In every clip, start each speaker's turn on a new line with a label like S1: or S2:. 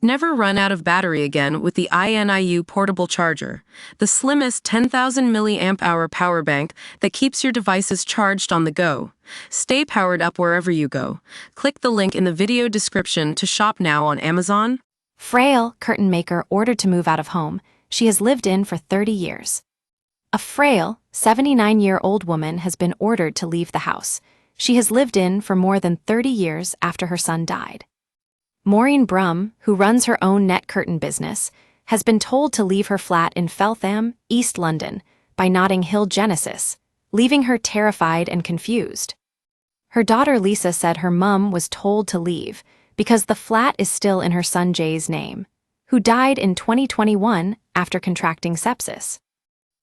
S1: Never run out of battery again with the INIU portable charger, the slimmest 10,000 milliamp hour power bank that keeps your devices charged on the go. Stay powered up wherever you go. Click the link in the video description to shop now on Amazon.
S2: Frail, curtain maker ordered to move out of home she has lived in for 30 years. A frail, 79-year-old woman has been ordered to leave the house she has lived in for more than 30 years after her son died. Maureen Brum, who runs her own net curtain business, has been told to leave her flat in Feltham, East London, by Notting Hill Genesis, leaving her terrified and confused. Her daughter Lisa said her mum was told to leave because the flat is still in her son Jay's name, who died in 2021 after contracting sepsis.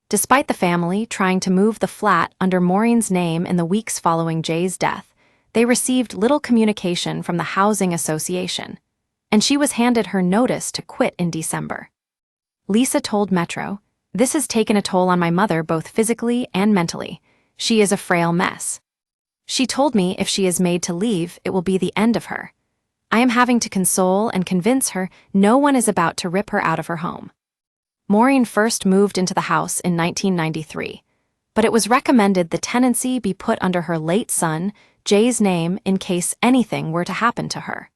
S2: Despite the family trying to move the flat under Maureen's name in the weeks following Jay's death, they received little communication from the Housing Association, and she was handed her notice to quit in December. Lisa told Metro, "This has taken a toll on my mother both physically and mentally. She is a frail mess. She told me if she is made to leave, it will be the end of her. I am having to console and convince her no one is about to rip her out of her home." Maureen first moved into the house in 1993, but it was recommended the tenancy be put under her late son, Jay's name, in case anything were to happen to her.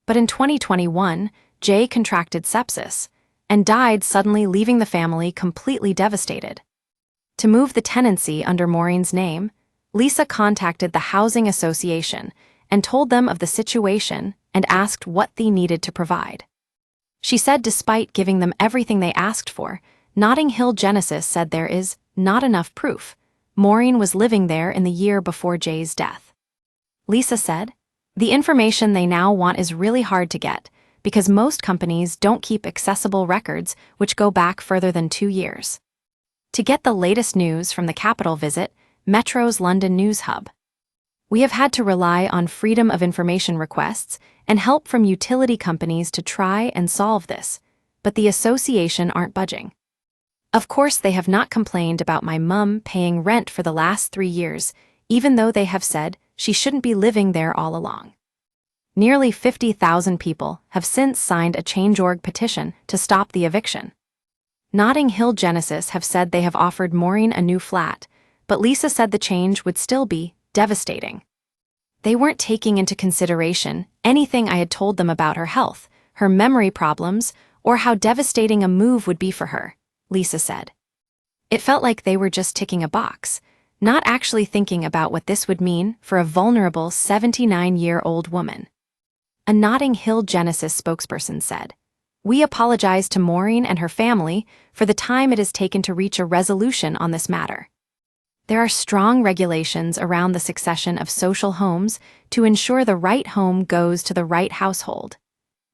S2: But in 2021, Jay contracted sepsis and died suddenly, leaving the family completely devastated. To move the tenancy under Maureen's name, Lisa contacted the Housing Association and told them of the situation and asked what they needed to provide. She said despite giving them everything they asked for, Notting Hill Genesis said there is not enough proof Maureen was living there in the year before Jay's death. Lisa said, "The information they now want is really hard to get because most companies don't keep accessible records which go back further than 2 years." To get the latest news from the capital, visit Metro's London News Hub. We have had to rely on freedom of information requests and help from utility companies to try and solve this, but the association aren't budging. Of course, they have not complained about my mum paying rent for the last 3 years, even though they have said she shouldn't be living there all along. Nearly 50,000 people have since signed a Change.org petition to stop the eviction. Notting Hill Genesis have said they have offered Maureen a new flat, but Lisa said the change would still be devastating. They weren't taking into consideration anything I had told them about her health, her memory problems, or how devastating a move would be for her, Lisa said. It felt like they were just ticking a box, not actually thinking about what this would mean for a vulnerable 79-year-old woman. A Notting Hill Genesis spokesperson said, "We apologize to Maureen and her family for the time it has taken to reach a resolution on this matter. There are strong regulations around the succession of social homes to ensure the right home goes to the right household.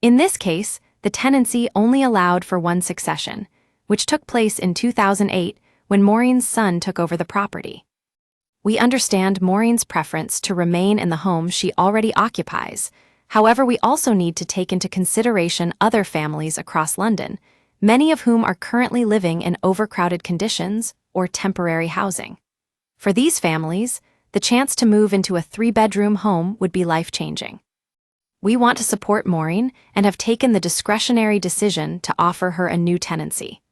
S2: In this case, the tenancy only allowed for one succession, which took place in 2008 when Maureen's son took over the property. We understand Maureen's preference to remain in the home she already occupies. However, we also need to take into consideration other families across London, many of whom are currently living in overcrowded conditions or temporary housing. For these families, the chance to move into a 3-bedroom home would be life-changing. We want to support Maureen and have taken the discretionary decision to offer her a new tenancy.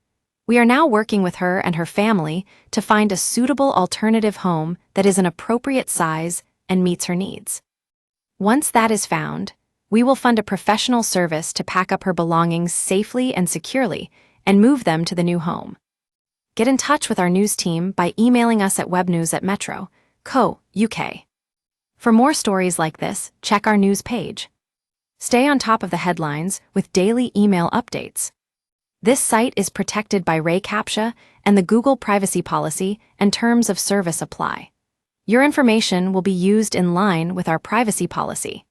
S2: We are now working with her and her family to find a suitable alternative home that is an appropriate size and meets her needs. Once that is found, we will fund a professional service to pack up her belongings safely and securely and move them to the new home. Get in touch with our news team by emailing us at webnews@metro.co.uk. For more stories like this, check our news page. Stay on top of the headlines with daily email updates. This site is protected by Ray CAPTCHA, and the Google privacy policy and terms of service apply. Your information will be used in line with our privacy policy.